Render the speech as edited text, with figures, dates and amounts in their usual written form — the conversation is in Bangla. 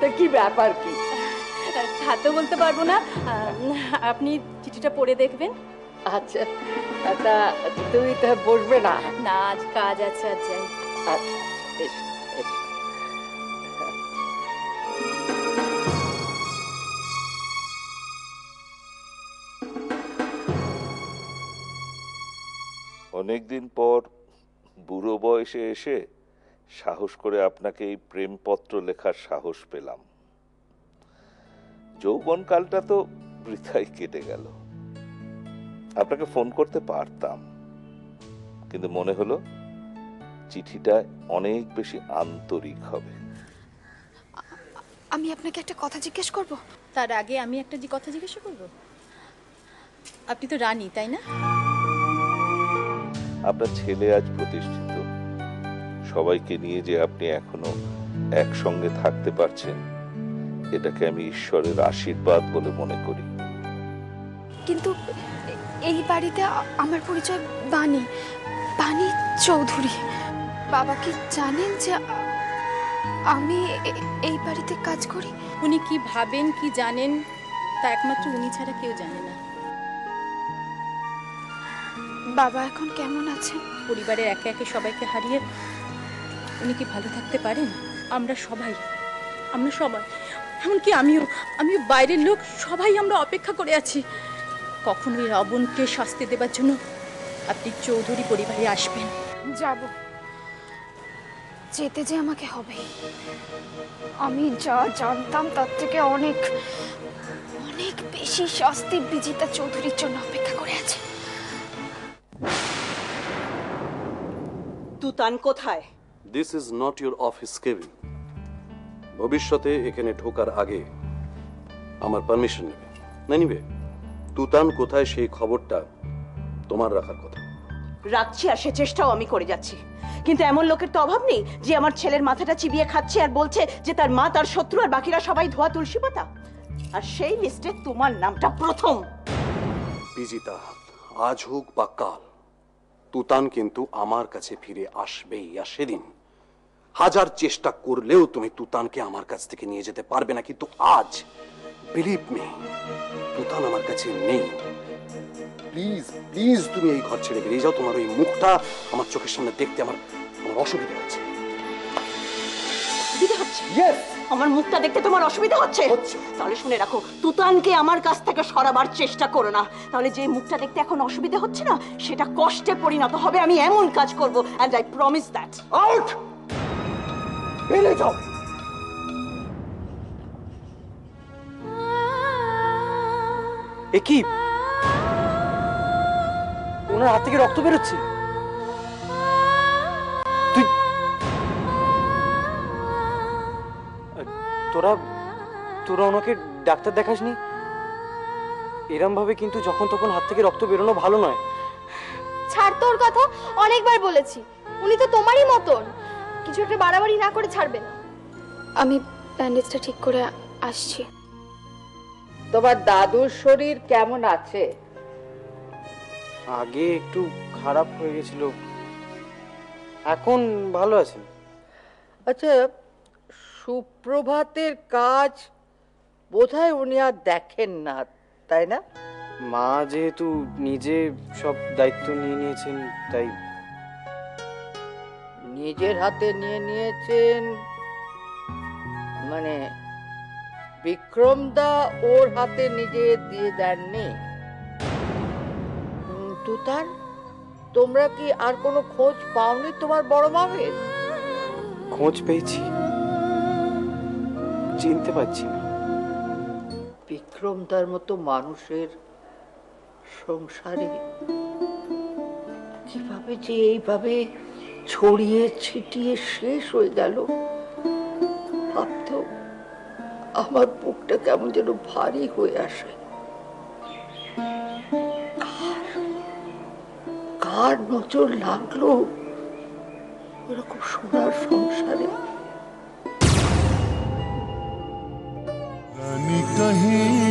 তা কি ব্যাপার কি? তা তো বলতে পারবো না, আপনি চিঠিটা পড়ে দেখবেন। আচ্ছা, তা তুমি তা বসবে না? না, আজ কাজ আছে, আজ যাই। আচ্ছা, এসো এসো। অনেকদিন পর বুড়ো বয়সে এসে সাহস করে আপনাকে এই প্রেমপত্র লেখার সাহস পেলাম। যৌবনকালটা তো বৃথাই কেটে গেল। আপনাকে ফোন করতে পারতাম, কিন্তু মনে হলো চিঠিটা অনেক বেশি আন্তরিক হবে। আমি আপনাকে একটা কথা জিজ্ঞেস করব? তার আগে আমি একটা কথা জিজ্ঞেস করব। আপনি তো রানী, তাই না? আপনার ছেলে আজ প্রতিষ্ঠিত, সবাইকে নিয়ে যে আপনি এখনো একসঙ্গে থাকতে পারছেন, এটাকে আমি ঈশ্বরের আশীর্বাদ বলে মনে করি। কিন্তু এই বাড়িতে আমার পরিচয় বাণী, বাণী চৌধুরী। বাবা কি জানেন যে আমি এই বাড়িতে কাজ করি? উনি কি ভাবেন, কি জানেন, তা একমাত্র উনি ছাড়া কেউ জানে না। বাবা এখন কেমন আছেন? পরিবারের একে একে সবাইকে হারিয়ে উনি কি ভালো থাকতে পারেন? আমরা সবাই, এমনকি আমিও বাইরের লোক, সবাই আমরা অপেক্ষা করে আছি কখন ওই রাবণকে শাস্তি দেবার জন্য আপনি চৌধুরী পরিবারে আসবেন। যাব, যেতে যে আমাকে হবে। আমি যা জানতাম তার থেকে অনেক অনেক বেশি শাস্তি বিজিতা চৌধুরীর জন্য অপেক্ষা করে আছে। তুতান কোথায়? This is not your office cabin. ভবিষ্যতে এখানে ঢোকার আগে আমার পারমিশন নেবে, না নিবে? তুতান কোথায় সেই খবরটা তোমার রাখার কথা। রাখছি, আর সে চেষ্টাও আমি করে যাচ্ছি, কিন্তু এমন লোকের তো অভাব নেই যে আমার ছেলের মাথাটা চিবিয়ে খাচ্ছে আর বলছে যে তার মা তার শত্রু আর বাকিরা সবাই ধোয়া তুলসী পাতা। আর সেই লিস্টে তোমার নামটা প্রথম। বিজিতা, আজ হোক বা কাল তুতান কিন্তু আমার কাছে ফিরে আসবেই। আর সেদিন হাজার চেষ্টা করলেও তুমি তুতানকে আমার কাছ থেকে নিয়ে যেতে পারবে না। কিন্তু আজ বিলিভ মি, তুতান আমার কাছে নেই। প্লিজ প্লিজ তুমি এই ঘর ছেড়ে বেরিয়ে যাও। তোমার ওই মুখটা আমার চোখের সামনে দেখতে আমার অসুবিধা হচ্ছে। আমার মুখটা দেখতে তোমার অসুবিধা হচ্ছে? তাহলে শুনে রাখো, তুতানকে আমার কাছ থেকে সরাবার চেষ্টা করো না, তাহলে যে মুখটা দেখতে এখন অসুবিধা হচ্ছে না, সেটা কষ্টে পরিণত হবে। আমি এমন কাজ করব, and I promise that. Out! বেরিয়ে যাও। এ কি? ওনার হাত থেকে রক্ত বেরোচ্ছে। তোরা ওনাকে ডাক্তার দেখাসনি? এরম ভাবে কিন্তু যখন তখন হাত থেকে রক্ত বেরোনো ভালো নয়। ছাড় তোর কথা, অনেকবার বলেছি। উনি তো তোমারই মতন, কিছু একটা বাড়াবাড়ি না করে ছাড়বে না। আমি ব্যান্ডেজটা ঠিক করে আসছি। তোমার দাদুর শরীর কেমন আছে? আগে একটু খারাপ হয়ে গেছিল, এখন ভালো আছে। আচ্ছা, সুপ্রভাতের কাজ বোধহয় উনি আর দেখেন না, তাই না? মা যেহেতু নিজে সব দায়িত্ব নিয়ে নিয়েছেন, তাই। নিজের হাতে নিয়ে নিয়েছেন মানে বিক্রম দা ওর হাতে নিজে দিয়ে দেননি? তুতান, তোমরা কি আর কোনো খোঁজ পাওনি তোমার বড় মামের? খোঁজ পেয়েছি, চিনতে পারছি না। বিক্রম দার মতো মানুষের সংসারে কিভাবে যে এইভাবে ছড়িয়ে ছিটিয়ে শেষ হয়ে গেল, ভাবতেও আমার বুকটা কেমন যেন ভারী হয়ে আসে। কার নজর লাগলো ওরকম সোনার সংসারে? कहीं